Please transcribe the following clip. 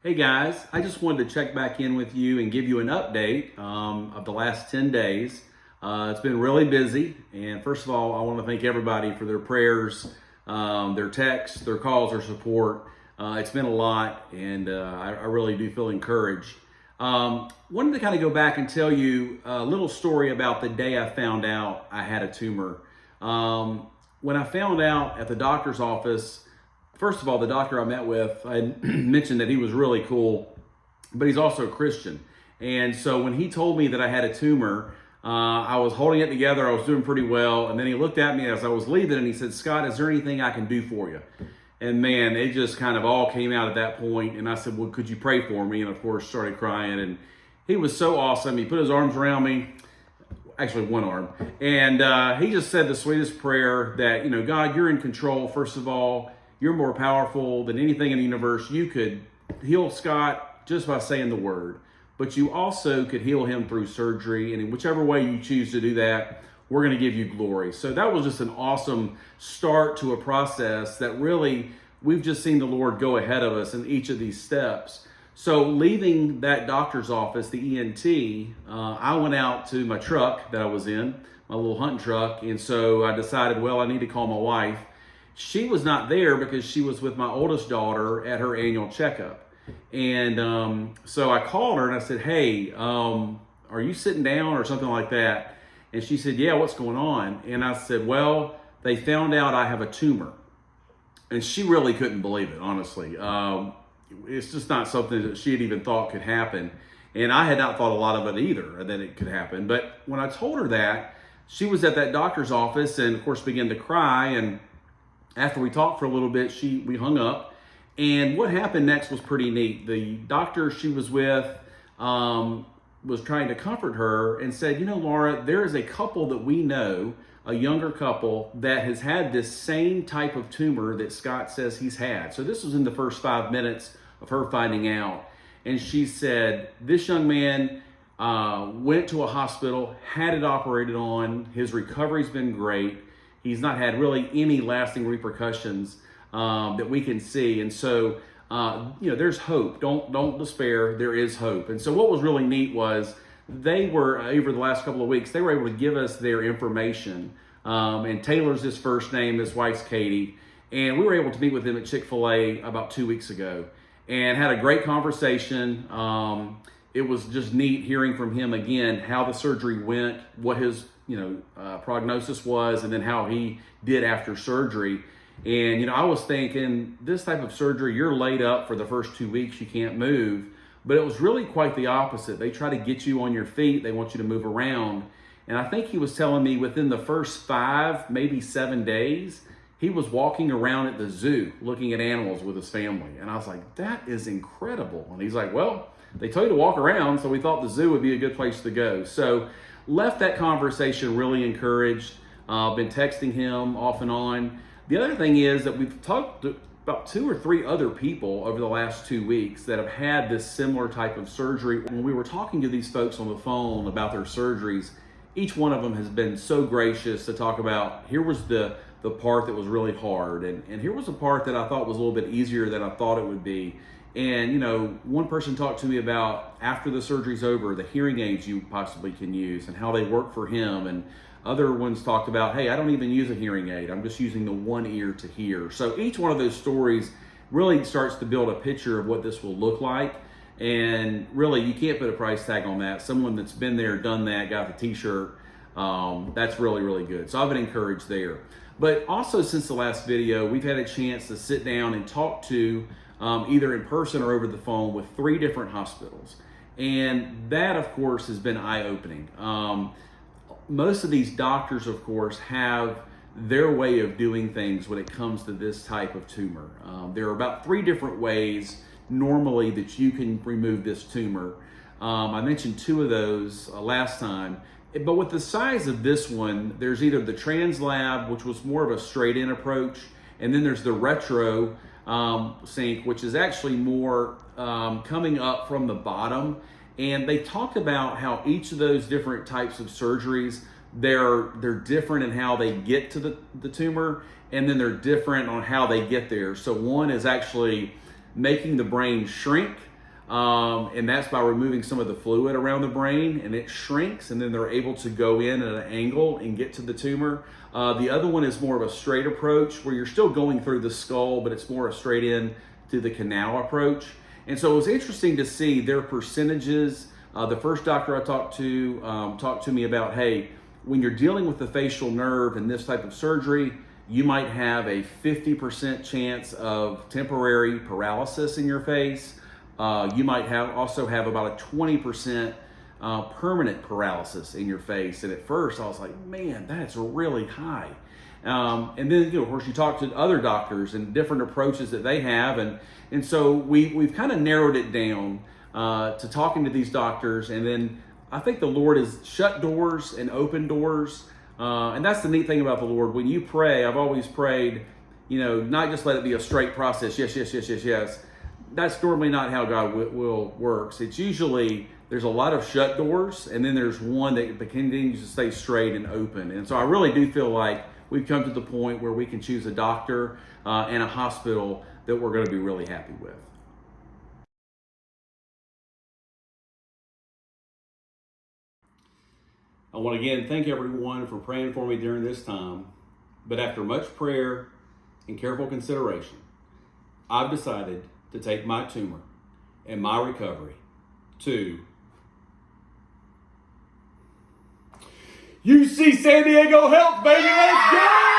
Hey guys, I just wanted to check back in with you and give you an update of the last 10 days. It's been really busy, and first of all, I want to thank everybody for their prayers, their texts, their calls, their support. It's been a lot, and I really do feel encouraged. Wanted to kind of go back and tell you a little story about the day I found out I had a tumor. When I found out at the doctor's office, first of all, the doctor I met with, I mentioned that he was really cool, but he's also a Christian. And so when he told me that I had a tumor, I was holding it together. I was doing pretty well. And then he looked at me as I was leaving and he said, "Scott, is there anything I can do for you?" And man, it just kind of all came out at that point. And I said, "Well, could you pray for me?" And of course, started crying. And he was so awesome. He put his arms around me. Actually, one arm. And he just said the sweetest prayer that, God, you're in control, first of all. You're more powerful than anything in the universe. You could heal Scott just by saying the word, but you also could heal him through surgery. And in whichever way you choose to do that, we're going to give you glory. So that was just an awesome start to a process that really we've just seen the Lord go ahead of us in each of these steps. So leaving that doctor's office, the ENT, I went out to my truck that I was in, my little hunting truck. And so I decided, well, I need to call my wife. She was not there because she was with my oldest daughter at her annual checkup. And so I called her and I said, "Hey, are you sitting down?" or something like that. And she said, "Yeah, what's going on?" And I said, "Well, they found out I have a tumor." And she really couldn't believe it, honestly. It's just not something that she had even thought could happen. And I had not thought a lot of it either, that it could happen. But when I told her that, she was at that doctor's office and of course began to cry. And after we talked for a little bit, we hung up. And what happened next was pretty neat. The doctor she was with was trying to comfort her and said, "Laura, there is a couple that we know, a younger couple, that has had this same type of tumor that Scott says he's had." So this was in the first 5 minutes of her finding out. And she said, "This young man went to a hospital, had it operated on. His recovery's been great. He's not had really any lasting repercussions that we can see." And so, there's hope. Don't despair. There is hope. And so what was really neat was they were, over the last couple of weeks, they were able to give us their information. And Taylor's his first name, his wife's Katie. And we were able to meet with them at Chick-fil-A about 2 weeks ago and had a great conversation. It was just neat hearing from him again, how the surgery went, what his prognosis was, and then how he did after surgery. And, I was thinking, this type of surgery, you're laid up for the first 2 weeks, you can't move. But it was really quite the opposite. They try to get you on your feet. They want you to move around. And I think he was telling me within the first 5, maybe 7 days, he was walking around at the zoo looking at animals with his family. And I was like, that is incredible. And he's like, "Well, they told you to walk around, so we thought the zoo would be a good place to go." So left that conversation really encouraged. Been texting him off and on. The other thing is that we've talked to about 2 or 3 other people over the last 2 weeks that have had this similar type of surgery. When we were talking to these folks on the phone about their surgeries, each one of them has been so gracious to talk about, here was the part that was really hard, and here was a part that I thought was a little bit easier than I thought it would be. And, one person talked to me about, after the surgery's over, the hearing aids you possibly can use and how they work for him. And other ones talked about, "Hey, I don't even use a hearing aid. I'm just using the one ear to hear." So each one of those stories really starts to build a picture of what this will look like. And really, you can't put a price tag on that. Someone that's been there, done that, got the t-shirt, that's really, really good. So I've been encouraged there. But also, since the last video, we've had a chance to sit down and talk to either in person or over the phone with 3 different hospitals. And that, of course, has been eye-opening. Most of these doctors, of course, have their way of doing things when it comes to this type of tumor. There are about 3 different ways normally that you can remove this tumor. I mentioned 2 of those last time. But with the size of this one, there's either the translab, which was more of a straight-in approach, and then there's the retro sink, which is actually more coming up from the bottom. And they talked about how each of those different types of surgeries, they're different in how they get to the tumor, and then they're different on how they get there. So one is actually making the brain shrink, And that's by removing some of the fluid around the brain, and it shrinks, and then they're able to go in at an angle and get to the tumor. The other one is more of a straight approach where you're still going through the skull, but it's more a straight in to the canal approach. And so it was interesting to see their percentages. The first doctor I talked to me about, hey, when you're dealing with the facial nerve and this type of surgery, you might have a 50% chance of temporary paralysis in your face. You might also have about a 20% permanent paralysis in your face. And at first I was like, man, that's really high. And then, of course, you talk to other doctors and different approaches that they have. And so we've kind of narrowed it down to talking to these doctors. And then I think the Lord has shut doors and opened doors. And that's the neat thing about the Lord. When you pray, I've always prayed, not just let it be a straight process. Yes, yes, yes, yes, yes. That's normally not how God will works. It's usually there's a lot of shut doors, and then there's one that continues to stay straight and open. And so I really do feel like we've come to the point where we can choose a doctor and a hospital that we're going to be really happy with. I want to again thank everyone for praying for me during this time. But after much prayer and careful consideration, I've decided to take my tumor and my recovery to UC San Diego Health, baby. Let's go!